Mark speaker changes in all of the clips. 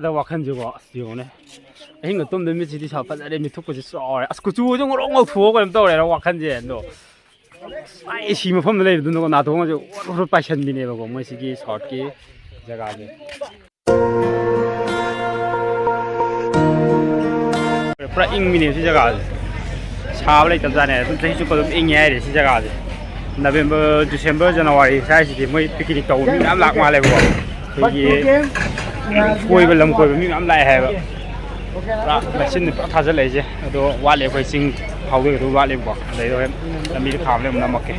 Speaker 1: 다 와칸지고 요네 hinga tum de mi chi sa pa de mi thuk ko chi so as ku chu jong ro ngau thuo ko em to re wa khan je no ai si ma pham le du no na thong jo ro pa shan bi ne ba ko mo si ki short ki jaga je pra ing mi ne si jaga je cha ba le tam ja ne tum sei chu ko ing ye de si jaga je November December January sai si mo picnic to mi am lak ma le ko ki koi ba lam koi ba mi am lai hai ba là xin được thà rất lấy chứ, đó qua lấy phải xin hậu cái đó qua lấy bỏ, lấy rồi em đi khám lên làm một cái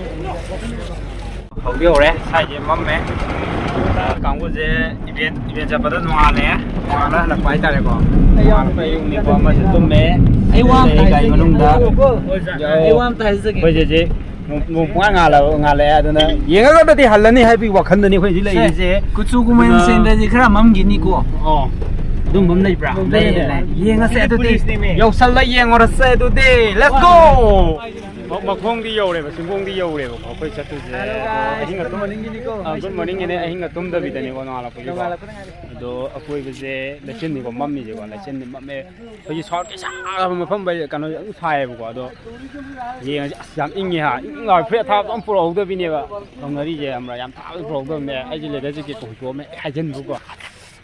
Speaker 1: hậu điều đấy, sai gì mắm mẹ, càng có gì event chấp bắt đầu ngoan là phải ta đấy có, ngoan phải dùng đi qua mà sẽ tôm mẹ, cái cái mà nung đó, bây giờ gì một ngà là đó nè, yên cái đó thì hẳn là này hay bị vặt khăn đó này phải gì lấy gì,
Speaker 2: cứ chú cũng mình xem đây thì khá là mắm gì nè cô,
Speaker 1: đúng không này bra, đây yên nó sẽ tụi đi, dầu sắn lại yên nó sẽ tụi đi, let's go, mà không đi dầu này, mà xung quanh đi dầu này, mà phải chắc tụi gì, anh nghe tụi good morning cái này, anh nghe tụi đó bị này còn nào phải không, đó ở quê bây giờ là trên này có mắm gì còn là trên này mắm này, bây giờ sót cái sao mà không bây giờ cái nó cũng thay một cái đó, yên giảm in nhỉ hả, ngồi phía tháp ông pro đó bên này vậy, không nói đi giờ mà giảm tháp pro đó mẹ, anh chỉ lấy cái cái cổng chúa mẹ, hai chân vô quoi.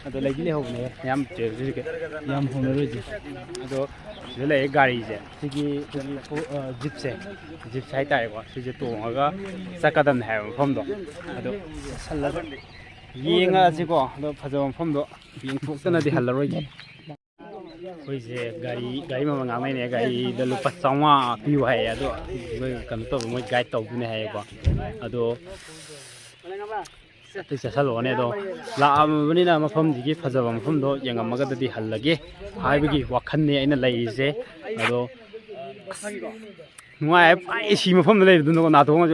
Speaker 1: Aduh lagi le hone yam ceri ke yam hone roji aduh le gari je sigi jeep sai tai ko sigi tong ga sakadam hai phom do aduh salla yenga ji ko aduh phajam phom do bing thuk tana di hallaroi je koi je gari ma ngang mai ne gari da lupa changwa piu hai aduh goi kan to moi guide to ne hai ko aduh thì sẽ sao này đó là bên này mà phong gì cái phật giáo mà phong đó yang mà cái đó hal lagi hai cái hoặc khăn này anh lấy gì đó ngoài ai xí mà phong lấy được nó nào thôi mà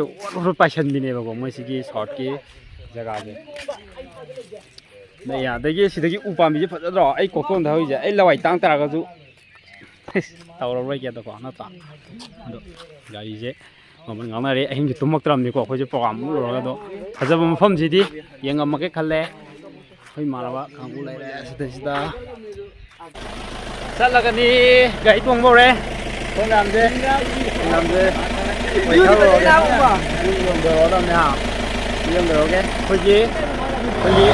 Speaker 1: rồi phải chân đi này mà mới xí cái short cái jaga này này à đây cái xí cái upam cái phật giáo ai có con thôi giờ ai lại tăng tara cái chú tàu rồi cái đó có nó tăng đó cái gì mình ngắm này anh chụp một tấm này có phải chụp program rồi đó, thật ra một phong gì đi, yang ngắm cái khăn lẽ, hơi mà là bạn, không có lại đấy, sẽ là cái này gãy tuồng vào đấy, không làm gì, mấy thằng rồi, dùng đồ đó nào, dùng đồ cái, thôi gì, anh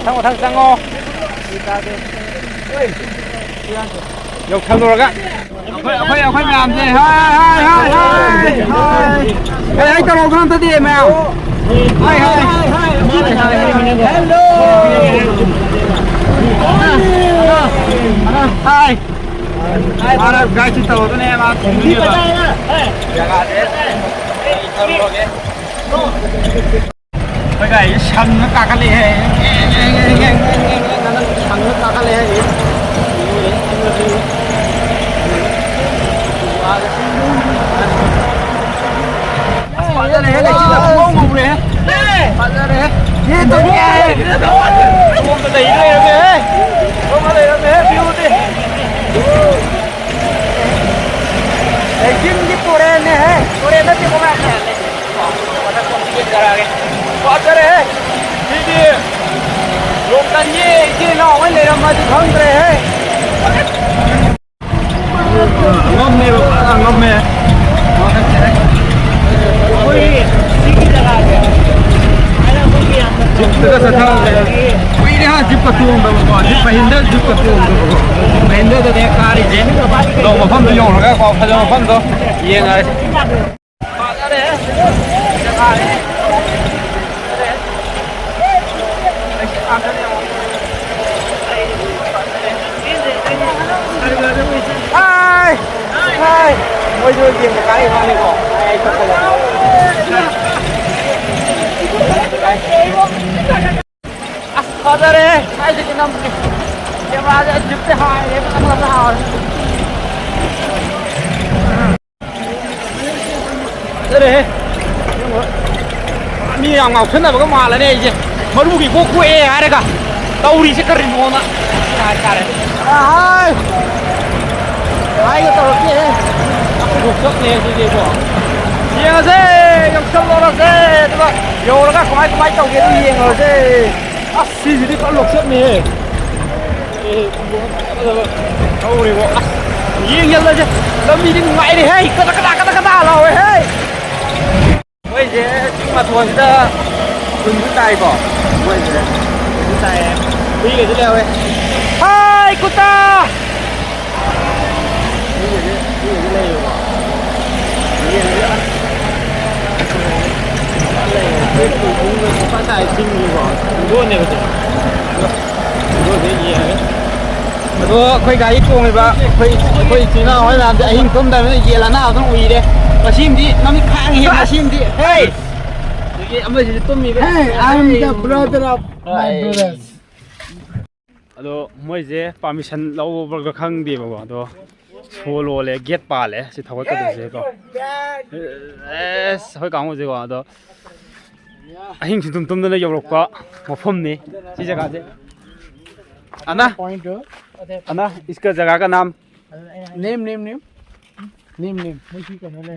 Speaker 1: à, thằng sang ngô, dọc theo rồi á, khơi làm gì, cái anh cho nó tới đi mèo, hello, gái chỉ tàu này mà, cái này săn nó cả cái này, săn nó cả cái này. Bạn ra đấy, này chỉ là không ngủ đấy. Bạn ra đấy. Nghe tôi nghe. Không có đẩy đây đâu kìa. Không có đẩy đâu kìa, view đi. Đấy, gym cái Korean này, Korean nó chỉ có bạn này. Bạn ta không biết ra kìa. Bạn ra đấy. Đi đi. Lúc ta nhé, kia nó mới lấy ra mà thì không đấy. Ngâm mê bà, ngâm mê. Ôi, đi cái ra kìa. Jeep ka sa thang le. Ui ni ha jeep ka tuong da ko. Jeep Mahindra jeep ka tuong da ko. Mahindra da de car je. Do ma pham do yong ra ko, phajam pham do. Yeng ai. Pa ra de. Jaga ai. Hai. Hai. Ôi giời tiền một cái hoa này có. Ai chắc là. Có ra đây, hai cái năm em ra sẽ chụp cái hai em ăn làm sao đây mi yang ngọc thân là cái mà là này chứ mà đúng cái cô quê ai đây cả tàu đi sẽ cari món á hai cái tàu kia aku gosok nih itu dia kok ꯌꯦꯡꯉꯁꯦ ꯌꯧꯁꯜꯂꯨꯔꯁꯦ ꯑꯗꯨꯒ ꯌꯧꯔꯒ ꯀꯃꯥꯏ ꯇꯧꯒꯦꯗꯣ ꯌꯦꯡꯉꯨꯔꯁꯦ ꯑꯁ ꯁꯤꯁꯤꯗꯤ ꯄꯨꯔꯥ ꯂꯣꯛꯆꯠꯅꯤꯍꯦ ꯍꯧꯔꯦꯕꯣ ꯑꯁ ꯌꯦꯡꯁꯜꯂꯁꯦ ꯂꯝꯕꯤꯗꯤ ꯅꯨꯡꯉꯥꯏꯔꯦꯍꯦ ꯀꯗꯥ ꯂꯥꯎꯋꯦꯍꯦ ꯃꯣꯏꯁꯦ ꯆꯤꯡ ꯃꯊꯣꯟꯁꯤꯗ ꯈꯨꯟꯁꯨ ꯇꯥꯏꯀꯣ ꯃꯣꯏꯁꯦ ꯈꯨꯟꯁꯨ ꯇꯥꯏꯌꯦ ꯍꯨꯏꯒꯁꯨ ꯂꯩꯍꯧꯋꯦ ꯍꯥꯏ ꯀꯨꯇꯥ ꯍꯨꯏꯒꯁꯦ ꯂꯩꯌꯦꯕꯀꯣ ꯑꯗꯣ ꯑꯩꯈꯣꯏ ꯒꯥꯔꯤ ꯇꯣꯡꯉꯤꯕ ꯑꯩꯈꯣꯏ ꯏꯆꯤꯜ ꯏꯅꯥꯎ ꯍꯣꯏ ꯃꯌꯥꯝꯁꯦ ꯑꯍꯤꯡ ꯇꯨꯝꯗꯕꯅꯤꯅ ꯌꯦꯟ ꯑꯅꯥꯕꯗꯨꯝ ꯎꯏꯔꯦ ꯃꯁꯤꯃꯗꯤ ꯅꯃꯤꯠ ꯈꯥꯡꯉꯤꯍꯦ ꯃꯁꯤꯃꯗꯤ ꯍꯦ ꯑꯗꯒꯤ ꯑꯃꯁꯤꯗꯤ ꯇꯨꯝꯃꯤꯕ
Speaker 2: I'm the brother of my brothers.
Speaker 1: ꯑꯗꯣ ꯃꯣꯏꯁꯦ ꯄꯥꯔꯃꯤꯁꯟ ꯂꯧꯕ꯭ꯔꯒ ꯈꯪꯗꯦꯕꯀꯣ ꯑꯗꯣ ꯁꯣ ꯂꯣꯜꯂꯦ ꯒꯦꯠ ꯄꯥꯜꯂꯦ ꯁꯤ ꯊꯧꯒꯠꯀꯗꯣꯏꯁꯦꯀꯣ ꯑꯦꯁ ꯑꯩꯈꯣꯏ ꯀꯥꯡꯕꯨꯁꯦꯀꯣ ꯑꯗꯣ ꯑꯍꯤꯡ ꯁꯨꯡꯇꯨꯝ ꯇꯨꯝꯗꯅ ꯌꯧꯔꯛꯄ ꯃꯐꯝꯅꯤ ꯁꯤ ꯖꯒꯥꯁꯦ अना इसका जगह का नाम
Speaker 2: Name. मुझे कहना है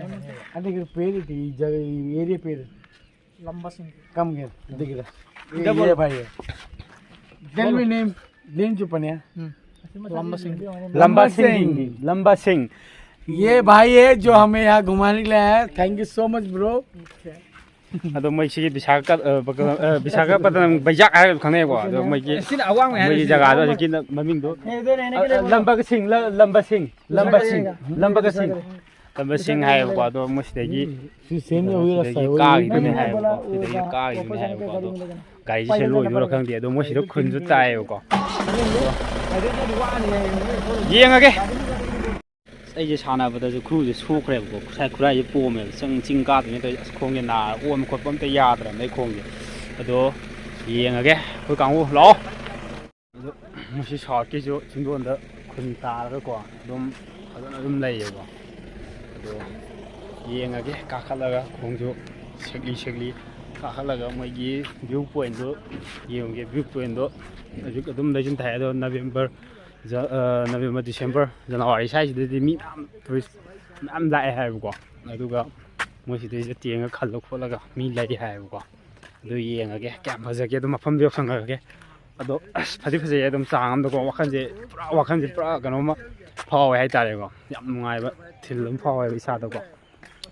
Speaker 2: अरे के पेड़ थी जगह एरिया पेड़ लंबा सिंह कम गया दिख रहा ये भाई है टेल मी नेम चुपनिया
Speaker 1: लंबा सिंह
Speaker 2: ये भाई है जो हमें यहाँ घुमाने के लिए आया thank you so much bro
Speaker 1: अदो मैसी विशाखापट्टनम बैजाक है खंगनेको अदो मैकी मैकी जगह दो कि ममिंग दो लंबा सिंह है को अदो मस्तेगी
Speaker 2: सेम हो गया
Speaker 1: कागी ने है को सिदगी कागी ने है को अदो गाड़ी से लोई बरो खंगदे अदो मसिदो खुनजु ताय को येंगगे ꯑꯩꯁꯦ ꯁꯥꯟꯅꯕꯗꯁꯨ ꯈꯨꯔꯨꯁꯦ ꯁꯣꯛꯈ꯭ꯔꯦꯕꯀꯣ ꯉꯁꯥꯏ ꯈꯨꯔꯥꯏꯁꯦ ꯄꯣꯝꯃꯦꯕ ꯆꯤꯡ ꯀꯥꯗ꯭ꯔꯤꯉꯩ ꯇꯧꯔꯤꯁꯦ ꯑꯁ ꯈꯣꯡꯁꯦ ꯅꯥꯔ ꯑꯣꯟꯕ ꯈꯣꯠꯄ ꯑꯝꯇ ꯌꯥꯗ꯭ꯔꯕꯅꯦ ꯑꯩ ꯈꯣꯡꯁꯦ ꯑꯗꯣ ꯌꯦꯡꯉꯒꯦ ꯑꯩꯈꯣꯏ ꯀꯥꯡꯕꯨ ꯂꯥꯛꯑꯣ ꯑꯗꯣ ꯃꯁꯤ ꯁꯥꯎꯠꯀꯤꯁꯨ ꯆꯤꯡꯗꯣꯟꯗ ꯈꯨꯟ ꯇꯥꯔꯒꯀꯣ ꯑꯗꯨꯝ ꯐꯖꯅ ꯑꯗꯨꯝ ꯂꯩꯌꯦꯕ ꯑꯗꯣ ꯌꯦꯡꯉꯒꯦ ꯀꯥꯈꯠꯂꯒ ꯈꯣꯡꯁꯨ ꯁꯦꯛꯂꯤ ꯀꯥꯈꯠꯂꯒ ꯃꯣꯏꯒꯤ ꯚ꯭ꯌꯨ ꯄꯣꯏꯟꯠꯗꯣ ꯌꯦꯡꯉꯒꯦ ꯚ꯭ꯌꯨ ꯄꯣꯏꯟꯠꯗꯣ ꯍꯧꯖꯤꯛ ꯑꯗꯨꯝ ꯂꯩꯁꯤꯟ ꯊꯥꯏ ꯑꯗꯣ ꯅꯕꯦꯝꯕꯔ ꯗꯤꯁꯦꯝꯕꯔ ꯖꯅꯋꯥꯔꯤ ꯁ꯭ꯋꯥꯏꯁꯤꯗꯗꯤ ꯃꯤ ꯃꯌꯥꯝ ꯇꯨꯔꯤꯁ ꯃꯌꯥꯝ ꯂꯥꯛꯑꯦ ꯍꯥꯏꯕꯀꯣ ꯑꯗꯨꯒ ꯃꯣꯏꯁꯤꯗꯩꯁꯤꯗ ꯇꯦꯡꯒ ꯈꯜꯂ ꯈꯣꯠꯂꯒ ꯃꯤ ꯂꯩ ꯍꯥꯏꯕꯀꯣ ꯑꯗꯨ ꯌꯦꯡꯉꯒꯦ ꯀꯌꯥꯝ ꯐꯖꯒꯦ ꯑꯗꯨ ꯃꯐꯝꯗꯣ ꯌꯧꯁꯪꯉꯒꯦ ꯑꯗꯣ ꯑꯁ ꯐꯖꯩ ꯑꯗꯨꯝ ꯆꯥꯡ ꯑꯃꯗꯀꯣ ꯋꯥꯈꯜꯁꯦ ꯄꯨꯔꯥ ꯀꯩꯅꯣꯝꯃ ꯐꯥꯎꯋꯦ ꯍꯥꯏꯇꯥꯔꯦꯀꯣ ꯌꯥꯝ ꯅꯨꯡꯉꯥꯏꯕ ꯊꯤꯜ ꯑꯃ ꯐꯥꯎꯋꯦꯕ ꯏꯁꯥꯗꯀꯣ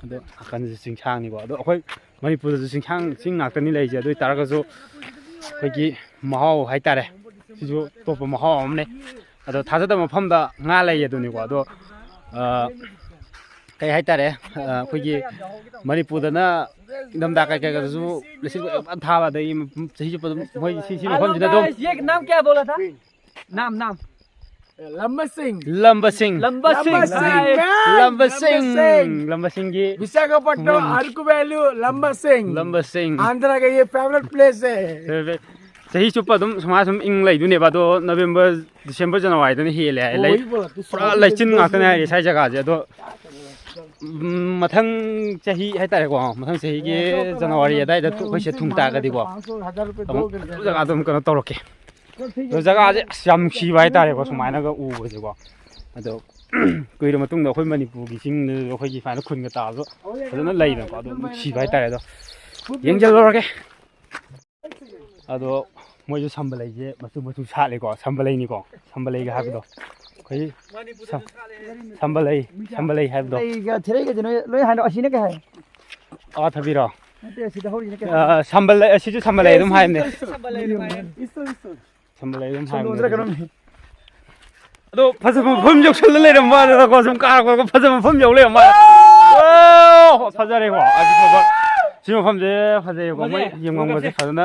Speaker 1: ꯑꯗꯣ ꯅꯥꯀꯟꯗꯁꯨ ꯆꯤꯡꯁꯥꯡꯅꯤꯀꯣ ꯑꯗꯣ ꯑꯩꯈꯣꯏ ꯃꯅꯤꯄꯨꯔꯗꯁꯨ ꯆꯤꯡ ꯉꯥꯛꯇꯅꯤ ꯂꯩꯔꯤꯁꯦ ꯑꯗꯨ ꯑꯣꯏꯇꯥꯔꯒꯁꯨ ꯑꯩꯈꯣꯏꯒꯤ ꯃꯍꯥꯎ ꯍꯥꯏꯇꯥꯔꯦ ꯁꯤꯁꯨ ꯑꯇꯣꯞꯄ ꯃꯍꯥꯎ ꯑꯃꯅꯦ ꯑꯗꯣ ꯊꯥꯖꯗꯕ ꯃꯐꯝꯗ ꯉꯥ ꯂꯩ ꯑꯗꯨꯅꯤꯀꯣ ꯑꯗꯣ ꯀꯩ ꯍꯥꯏꯇꯥꯔꯦ ꯑꯩꯈꯣꯏꯒꯤ ꯃꯅꯤꯄꯨꯔꯗꯅ ꯏꯪꯊꯝꯊꯥ ꯀꯩꯀꯩꯗꯁꯨ ꯂꯩꯆꯤꯜ ꯌꯥꯝ ꯊꯥꯕ ꯑꯗꯒꯤ ꯆꯍꯤ ꯆꯨꯞꯄ ꯑꯗꯨꯝ ꯃꯣꯏ ꯁꯤ ꯃꯐꯝꯁꯤꯗ ꯑꯗꯨꯝ
Speaker 2: नाम क्या बोला था नाम लंबा सिंह विशाखापट्टनम अरकू वैली लंबा सिंह आंध्रा का ये फेवरेट प्लेस है
Speaker 1: चही चुप्पा अदुम सुमा सुम इंग लैदुनेबा दो नवंबर दिसंबर जनवरी दने हेले हाय लै पुरा लैचिन ngakne हाय साइ जगह जे दो मथंग चही हाय तारे को मथंग चही के जनवरी अदाय द खैसे थुंगता गदि को जगह दम कनो तौरके दो जगह जे याम खिबा हाय तारे को सुमायना ग उबो जे को अदो कुइर मतुंग द खै मणिपुर gi sing द खै gi फाइना खुन ग ता दो फजना लैना को दो खिबा हाय तारे दो यंगजल लरके अदो मोइजु संबलैजे मचु सालेको संबलैनिको संबलैगा हाबदो खै संबलै हाबदो
Speaker 2: गा थेरैगा जनो लोय हानो असिने के हाय
Speaker 1: आ थबिरो
Speaker 2: नते सिदा होरिने के
Speaker 1: संबलै असिजु संबलै दुम हायने संबलै दुम हायने अदो फजम फम जौसल लेरम मारा को सम कार को फजम फम जौ लेरम मा ओ फजरे को अजि को ꯁꯤ ꯃꯐꯝꯁꯦ ꯐꯖꯩꯀꯣ ꯃꯣꯏ ꯌꯦꯡꯉꯝꯒꯁꯦ ꯐꯖꯅ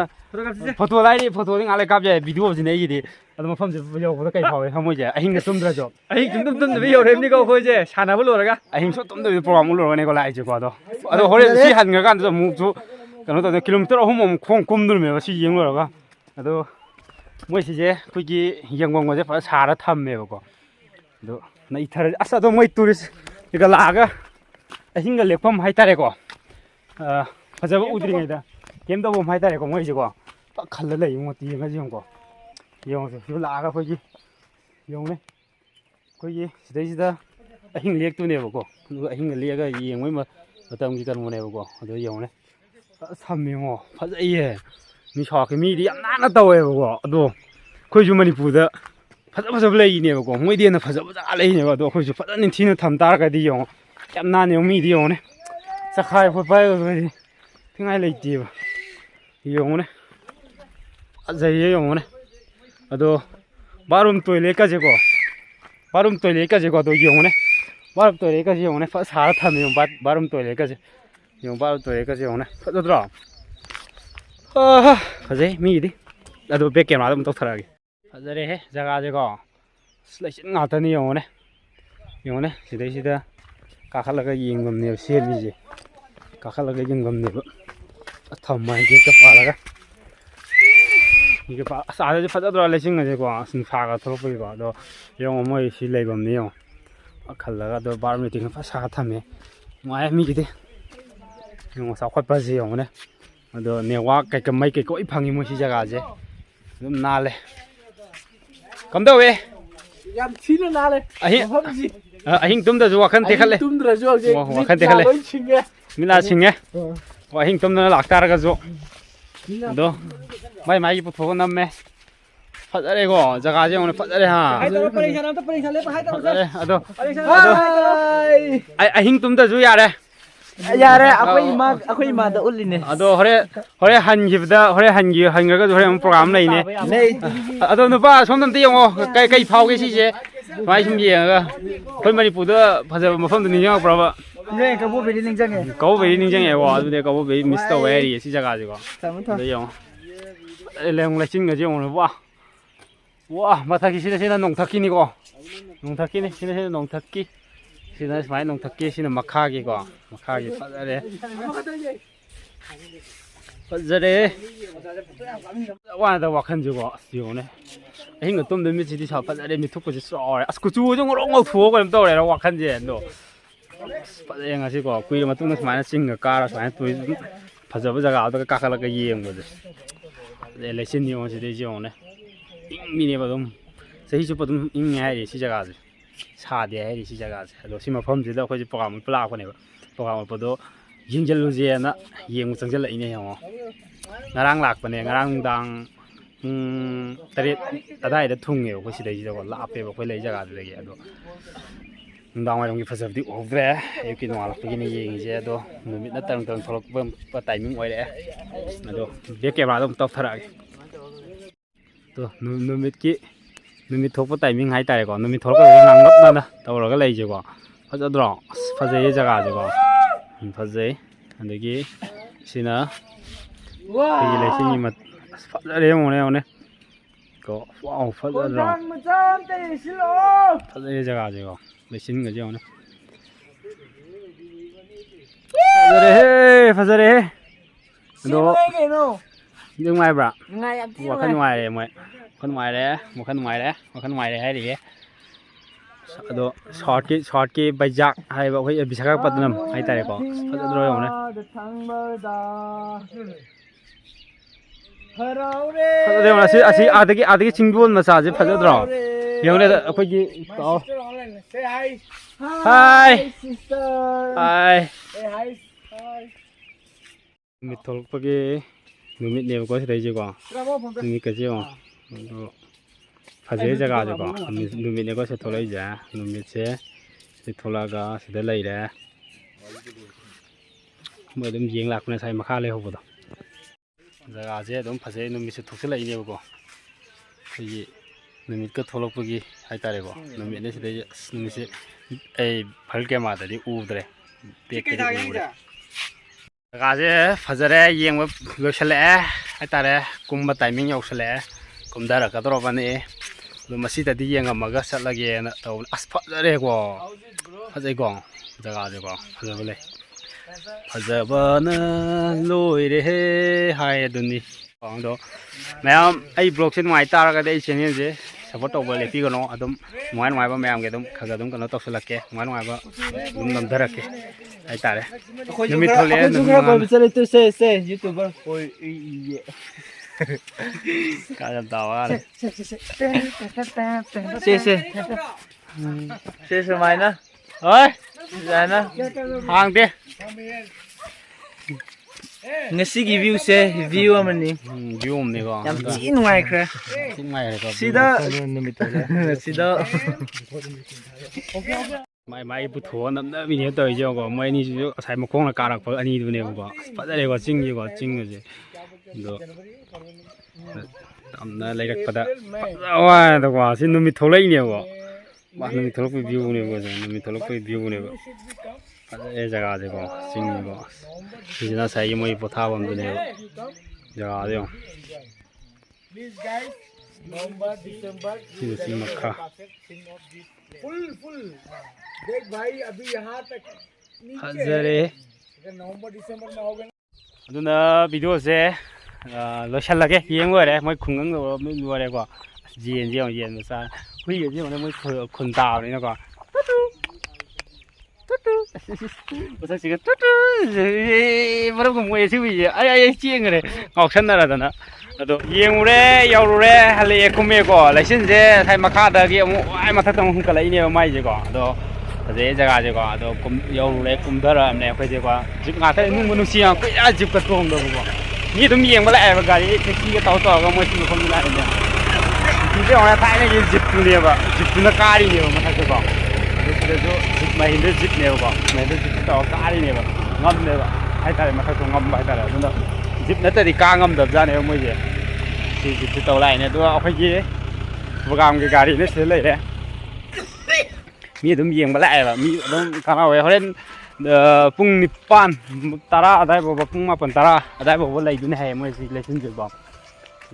Speaker 1: ꯐꯣꯇꯣ ꯂꯥꯏꯔꯤ ꯐꯣꯇꯣꯗꯤ ꯉꯥꯛ ꯂꯩ ꯀꯥꯞ ꯌꯥꯏ ꯚꯤꯗꯤꯑꯣꯁꯤꯅ ꯑꯩꯒꯤꯗꯤ ꯑꯗꯣ ꯃꯐꯝꯁꯦ ꯌꯧꯕꯗ ꯀꯩ ꯐꯥꯎꯋꯦ ꯊꯃꯣꯏꯁꯦ ꯑꯍꯤꯡꯒ ꯇꯨꯝꯗ꯭ꯔꯁꯨ ꯑꯍꯤꯡ ꯁꯨꯡꯇꯨꯝ ꯇꯨꯝꯗꯕꯤ ꯌꯧꯔꯛꯏꯕꯅꯤꯀꯣ ꯑꯩꯈꯣꯏꯁꯦ ꯁꯥꯟꯅꯕ ꯂꯣꯏꯔꯒ ꯑꯍꯤꯡ ꯁꯨꯡ ꯇꯨꯝꯗꯕꯤ ꯄ꯭ꯔꯣꯒ꯭ꯔꯥꯝ ꯂꯣꯏꯔꯒꯅꯦꯀꯣ ꯂꯥꯛꯏꯁꯦꯀꯣ ꯑꯗꯣ ꯍꯣꯔꯦꯟ ꯁꯤ ꯍꯟꯈ꯭ꯔꯀꯥꯟꯗꯁꯨ ꯑꯃꯨꯛꯁꯨ ꯀꯩꯅꯣ ꯇꯧꯗꯦ ꯀꯤꯂꯣꯃꯤꯇꯔ 3 ꯑꯃꯨꯛ ꯈꯣꯡ ꯀꯨꯝꯗꯣꯔꯤꯃꯦꯕ ꯁꯤ ꯌꯦꯡ ꯂꯣꯏꯔꯒ ꯑꯗꯣ ꯃꯣꯏꯁꯤꯁꯦ ꯑꯩꯈꯣꯏꯒꯤ ꯌꯦꯡꯐꯝꯒꯁꯦ ꯐꯖꯅ ꯁꯥꯔ ꯊꯝꯃꯦꯕꯀꯣ ꯑꯗꯣ ꯅꯩꯊꯔ ꯑꯁ ꯑꯗꯣ ꯃꯣꯏ ꯇꯨꯔꯤꯁꯠꯒ ꯂꯥꯛꯑꯒ ꯑꯍꯤꯡꯒ ꯂꯦꯛꯐꯝ ꯍꯥꯏꯇꯥꯔꯦꯀꯣ फजब उद्रीदा केम तब हाइतारेको मोइसेको खल्ल लै मोती यंगको यंगसे सु लागा खोगी यंगने खोगी सिदैसिदा अहिंग लेक्तुनेबको अहिंग लेगा यंगमै ꯃꯇꯝꯒꯤ ꯀꯩꯅꯣꯅꯦꯕꯀꯣ ꯑꯗꯣ ꯌꯦꯡꯉꯨꯅꯦ ꯁꯝꯃꯦꯉꯣ ꯐꯖꯩꯌꯦ ꯃꯤꯁꯥꯛꯀꯤ ꯃꯤꯗꯤ ꯌꯥꯝ ꯅꯥꯟꯅ ꯇꯧꯋꯦꯕꯀꯣ ꯑꯗꯣ ꯑꯩꯈꯣꯏꯁꯨ ꯃꯅꯤꯄꯨꯔꯗ ꯐꯖꯕ ꯂꯩꯅꯦꯕꯀꯣ ꯃꯣꯏꯗꯤ ꯍꯦꯟꯅ ꯐꯖꯕ ꯖꯒꯥ ꯂꯩꯅꯦꯕ ꯑꯗꯣ ꯑꯩꯈꯣꯏꯁꯨ ꯐꯖꯅ ꯅꯤꯡꯊꯤꯅ ꯊꯝ ꯇꯥꯔꯒꯗꯤ ꯌꯦꯡꯉꯣ ꯌꯥꯝ ꯅꯥꯟꯅꯦꯕ ꯃꯤꯗꯤ ꯌꯦꯡꯉꯨꯅꯦ ꯆꯈꯥꯏ ꯈꯣꯠꯄ ꯍꯥꯏꯕꯗꯤ ꯊꯤꯉꯥꯏ ꯂꯩꯇꯦꯕ ꯌꯦꯡꯉꯨꯅꯦ ꯐꯖꯩꯌꯦ ꯌꯦꯡꯉꯨꯅꯦ ꯑꯗꯣ ꯕꯥꯠꯔꯨꯝ ꯇꯣꯏꯂꯦꯠꯀꯁꯦꯀꯣ ꯑꯗꯣ ꯌꯦꯡꯉꯨꯅꯦ ꯕꯥꯠꯔꯨꯝ ꯇꯣꯏꯂꯦꯠꯀꯁꯦ ꯌꯦꯡꯉꯨꯅꯦ ꯐꯖ ꯁꯥꯔ ꯊꯝꯃꯦ ꯕꯥꯠꯔꯨꯝ ꯇꯣꯏꯂꯦꯠꯀꯁꯦ ꯌꯦꯡꯉꯨ ꯕꯥꯠꯔꯨꯝ ꯇꯣꯏꯂꯦꯠꯀꯁꯦ ꯌꯦꯡꯉꯨꯅꯦ ꯐꯖꯗ꯭ꯔꯣ ꯐꯖꯩ ꯃꯤꯒꯤꯗꯤ ꯑꯗꯣ ꯕꯦꯛ ꯀꯦꯃꯦꯔꯥꯗ ꯑꯃꯨꯛ ꯇꯧꯊꯔꯛꯑꯒꯦ ꯐꯖꯔꯦꯍꯦ ꯖꯒꯥꯁꯦꯀꯣ ꯂꯩꯆꯤꯟ ꯉꯥꯛꯇꯅꯤ ꯌꯦꯡꯉꯨꯅꯦ ꯁꯤꯗꯩꯁꯤꯗ ꯀꯥꯈꯠꯂꯒ ꯌꯦꯡꯐꯝꯅꯦꯕ ꯁꯦꯝꯃꯤꯁꯦ ꯀꯥꯈꯠꯂꯒ ꯌꯦꯡꯐꯝꯅꯦꯕ ꯊꯝꯃ ꯒꯦꯠꯀ ꯄꯥꯜꯂꯒ ꯑꯁ ꯑꯥꯗꯗꯤ ꯐꯖꯗ꯭ꯔꯣ ꯂꯩꯆꯤꯟꯒꯁꯦꯀꯣ ꯅꯨꯡꯁꯥꯒ ꯊꯣꯛꯂꯛꯄꯒꯤꯀꯣ ꯑꯗꯣ ꯌꯦꯡꯉꯣ ꯃꯣꯏ ꯁꯤ ꯂꯩꯐꯝꯅꯤ ꯌꯦꯡꯉꯣ ꯈꯜꯂꯒ ꯑꯗꯣ ꯕꯥꯠꯔꯨꯝ ꯂꯩꯇꯤꯡꯒ ꯐꯖ ꯁꯥꯔ ꯊꯝꯃꯦ ꯅꯨꯡꯉꯥꯏ ꯃꯤꯒꯤꯗꯤ ꯌꯦꯡꯉꯣ ꯆꯥꯎꯈꯠꯄꯁꯦ ꯌꯦꯡꯉꯨꯅꯦ ꯑꯗꯣ ꯅꯦꯠꯋꯥꯛ ꯀꯩꯀꯥ ꯃꯩ ꯀꯩꯀ ꯂꯣꯏ ꯐꯪꯉꯤ ꯃꯣꯏ ꯁꯤ ꯖꯒꯥꯁꯦ ꯑꯗꯨꯝ ꯅꯥꯜꯂꯦ ꯀꯝꯗꯧꯋꯦ
Speaker 2: ꯌꯥꯝ ꯊꯤꯅ ꯅꯥꯜꯂꯦ
Speaker 1: ꯑꯍꯤꯡ ꯇꯨꯝꯗꯁꯨ ꯋꯥꯈꯜ ꯇꯦꯛꯈꯠꯂꯦ
Speaker 2: ꯇꯨꯝꯗ꯭ꯔꯁꯨ ꯍꯧꯖꯤꯛ
Speaker 1: ꯋꯥꯈꯜ ꯇꯦꯛꯈꯠꯂꯦ
Speaker 2: ꯂꯣꯏ ꯁꯤꯡꯉꯦ
Speaker 1: ꯃꯤꯠ ꯅꯥ ꯁꯤꯡꯉꯦ ꯑꯍꯤꯡ ꯇꯨꯝꯗꯅ ꯂꯥꯛꯇꯥꯔꯒꯁꯨ ꯑꯗꯣ ꯃꯥꯏꯒꯤ ꯄꯨꯊꯣꯛꯑ ꯅꯝꯃꯦ ꯐꯖꯔꯦꯀꯣ ꯖꯒꯥꯁꯦ ꯌꯦꯡꯉꯨꯅꯦ ꯐꯖꯔꯦ ꯐꯖꯔꯦ ꯑꯗꯣ ꯑꯍꯤꯡ ꯇꯨꯝꯗꯁꯨ ꯌꯥꯔꯦ
Speaker 2: ꯑꯩꯈꯣꯏ ꯏꯃꯥꯗ ꯎꯠꯂꯤꯅꯦ
Speaker 1: ꯑꯗꯣ ꯍꯣꯔꯦꯟ ꯍꯟꯈ꯭ꯔꯒꯁꯨ ꯍꯣꯔꯦꯟ ꯑꯃꯨꯛ ꯄ꯭ꯔꯣꯒ꯭ꯔꯥꯝ ꯂꯩꯅꯦ ꯑꯗꯣ ꯅꯨꯄꯥ ꯁꯣꯝꯗ ꯑꯝꯇ ꯌꯦꯡꯉꯣ ꯀꯩ ꯐꯥꯎꯒꯦ ꯁꯤꯁꯦ ꯁꯨꯃꯥꯏꯅ ꯁꯨꯝ ꯌꯦꯡꯉꯒ ꯑꯩꯈꯣꯏ ꯃꯅꯤꯄꯨꯔꯗ ꯐꯖꯕ ꯃꯐꯝꯗꯨ ꯅꯤꯡꯁꯤꯡꯉꯛꯄ꯭ꯔꯕ
Speaker 2: ꯀꯕꯣꯕꯦꯔꯤ ꯅꯤꯡꯁꯤꯡꯉꯦ
Speaker 1: ꯀꯕꯣꯕꯦꯔꯤ ꯅꯤꯡꯁꯤꯡꯉꯦꯀꯣ ꯑꯗꯨꯗꯤ ꯀꯕꯣꯕꯦꯔꯤ ꯃꯤꯁ ꯇꯧꯋꯦ ꯍꯥꯏꯔꯤꯌꯦ ꯁꯤ ꯖꯒꯥꯁꯦꯀꯣ ꯑꯗꯣ ꯌꯦꯡꯉꯣ ꯂꯩꯆꯤꯟꯒꯁꯦ ꯌꯦꯡꯉꯣ ꯋꯥ ꯃꯊꯛꯀꯤ ꯁꯤꯅ ꯅꯣꯡꯊꯛꯀꯤꯅꯤꯀꯣ ꯅꯣꯡꯊꯛꯀꯤꯅꯤ ꯁꯤꯅ ꯅꯣꯡꯊꯛꯀꯤ sini main nong thaki sini makagi ko makagi fazare fazare wa da wakhan ju ko asiu ne hinga tum de mi ji di sa fazare mi thuk ko ji so as ku chu jong rong ngau thu ko to re wakhan je no fazare nga si ko kui ma tung na smaina sing ka ra smaina tu fazaba jaga da ka khala ka yeng bo de le sin ni on ji de jong ne ing mi ne ba dum sahi chu pa dum ing hai si jaga ji 사대 해리 시작하지. 또 심어 범지도 거기 프로그램을 플라고네요. 프로그램을 보도 잉젤루지에나 예무성절 이네 형. 나랑 락번에 나랑당 다리 다다이다 퉁해요. 그 시대 이제 라페고 거기 레이저가 되게 또 당와 용기 퍼서디 오브레 이렇게 놓아 놓기는 얘기제도 눈이나 땅땅 돌아보면 타이밍 오래. 또 이렇게 말도 또 터라게. 또 눈밑기 눈이 톡보 타이밍 할 때고 눈이 톡을 그냥 납나나 떠오르게 레이저고 파자드로 파자의 자가지고 파자의 안되기 시나 이 레이싱이 맛 파자래 오네 오네 그 와우 파자드로 파자의 자가지고 레이싱 거지 오네 파자래 너 nhưng mai bra một cái ngoài này mày con ngoài đấy một cái ngoài đấy hay gì đó short cái bay giặc hay bảo cái bị sao bắt nằm hay tại có phát rồi không đấy phát rồi mà si à cái chính buôn mà sao chứ phát rồi nhiều này là cái gì đó hi mình thổi cái 눈밑 내고 거기서 되지고 눈밑까지요. 파제 자가지고 눈밑 내고 서 돌아이자 눈밑에 돌아가 시들라이래. 뭐 좀 잉락구나 사이 마카레 호보다. 자가제 좀 파제 눈밑에 툭슬라이네고. 이 눈밑 그 돌아보기 하이따래고 눈밑에 시대 눈밑에 에이 밝게 마다리 우드래. 뺏게 우드래. 가제 파자레 잉 로셜레 하이따레 kumba timing yausale kumdara ka dorobani lu masitadi yenga maga satlage na taw asfadare ko fazai ko jaga je ko fazabale fazabana loire he hai duni ongdo mayam ai blog sin mai tar ga dei channel je support to bole pi gono adum moan mai ba mayam ge dum khaga dum kono toksalake moan mai ba dum nam darake ai tare numit thole numit
Speaker 2: chale tu se youtuber oi ye
Speaker 1: cả làm tàu à
Speaker 2: xe mày nữa
Speaker 1: ơi
Speaker 3: Sana.
Speaker 1: Hàng đi.
Speaker 3: Ngasi view se view amani.
Speaker 1: View này có.
Speaker 3: Yam chin ngai khre.
Speaker 1: Chin ngai này có.
Speaker 3: Sida.
Speaker 1: Mai bút thua nằm đó mình nhớ tới chưa có mấy ni chứ sai một con là cà rắc với anh đi này có. Phát ra đây có chinh gì có chinh rồi gì. Được. Tầm nó lấy được phát đó. Wow, đó quá. Xin nó mình thâu lấy nhiều quá. Bạn nó mình thâu lấy view này có gì. Nó mình thâu lấy view này có. Phát ra đây जगह gì có chinh gì có. Thì nó sai mấy bút thao bằng này có. जगह gì không.
Speaker 2: November, December.
Speaker 1: Xin मक्खा.
Speaker 2: Full. देख भाई अभी यहाँ तक
Speaker 1: फजरे.
Speaker 2: नवंबर दिसंबर में होगा.
Speaker 1: अदुना video से लोशलगे येंगोरे मोय खुंगंग नो लोरे को जेन जे येन सा हुई जे मोय खुन ताव नि को टुटु बसा सिग टुटु मरम को मोय सि हुई आई चेंगरे ngौसनरा अदो येंगुरे यावरुरे हले कुमे को लाइसेंस जे थाइ मखा दगी अमु आइ मथक तम हुन कलाइने माइ जे को अदो अजे जगह जे को अदो कुम यावरुरे कुमधर ने खै जे को जिप ngata नु मनु सिया कुया जिप का तोंग दो को ni dum yeng bala ai gari taxi ka taw taw ga mo si ko mi la ne ni je ona thai ne ji jip tu ne ba jip tu na kari ne ba ma thak ba de jo jip mai de jip ne ba mai de jip taw kari ne ba ngam ne ba hai ta ma thak ngam ba ta la dun da jip na ta di ka ngam da ja ne mo je si jip tu taw lai ne do a khoi ji program ke gari ne se lai de mi dum yeng bala ai ba mi dum ka na we horen pung nipan tara adai bo pung ma pan tara adai bo lai dun hai moi si lesson je ba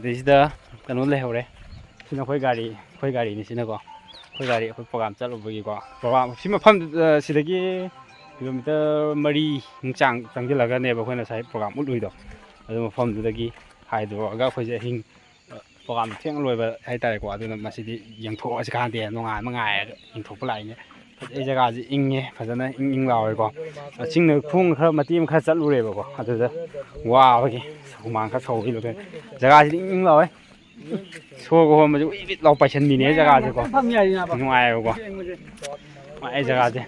Speaker 1: this the kanu le hore sina khoi gari ni sina ko khoi gari khoi program chalo bo gi ko program sima pham sidagi kilometer mari chang changjilaga ne ba khoi na sai program ului do adu pham dagi hai do ga khoi je hing program theng loi ba hai tare ko adu na masidi yang tho as kan de nonga mangai hing tho lai ne ai जगह जी इंगे फजना इंग लावे को चिंग ने खुंग खर मतीम खर चलु रे को अदु द वा बगी सुमांग खर सौ हिलो जगह जी इंग लावे सो को हम जो इबित लाव पाइसन नि ने जगह जी को नुआय को ai जगह जी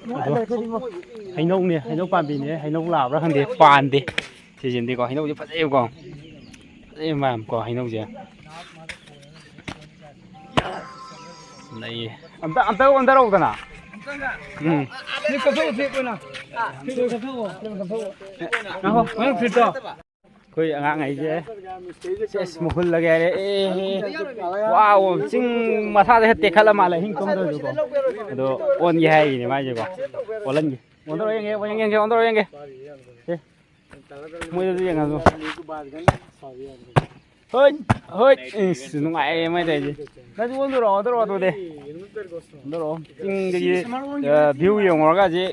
Speaker 1: हैनौ ने हैनौ पाबी ने हैनौ लाब्रा खंदे पान दे सिजिन दे को हैनौ जी फजे को ए माम को हैनौ जे नहीं अंदर रोदना
Speaker 2: นี่กระเพาะเสียไปนะนี่กระเพาะไม่ผิดต่อ
Speaker 1: कोई ngang ngày chứ ses mukhul lage re wow ching matha de te khala mala hing tom do ko do on ye hai ni ma je ko olan ge ondor yenge ondor yenge moi do yenge do hoi nungai mai de ji na ju ondor do de ondor ching ge view yong ga ji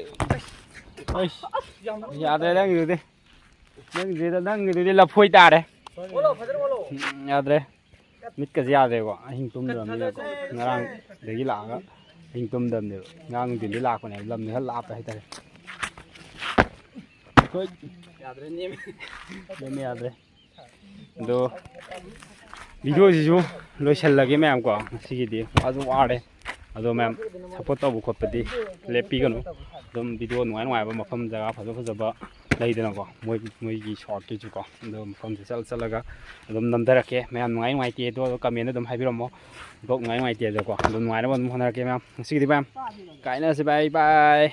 Speaker 1: oi ya de dang yu de nang de la phoi ta de ya de mit ka ya de ko hing tum dam ni ko ngarang de gi la ga hing tum dam de ngang din de la ko ne lam ni ha la pa hai ta ko ya de ni ya de do video ji ju lo shal lage ma'am ko sigi di aju ware ado ma'am support to bu khot padi lepi ganu dum video nuai nuai ba mafam jaga phaja ba lai dena ko moi gi short ki ju ko dum mafam se chal laga dum namdara ke ma'am nuai nuai te do comment dum habiram mo go nuai nuai te ko dum nuai na bon honara ke ma'am sigi di ma'am kaina se bye bye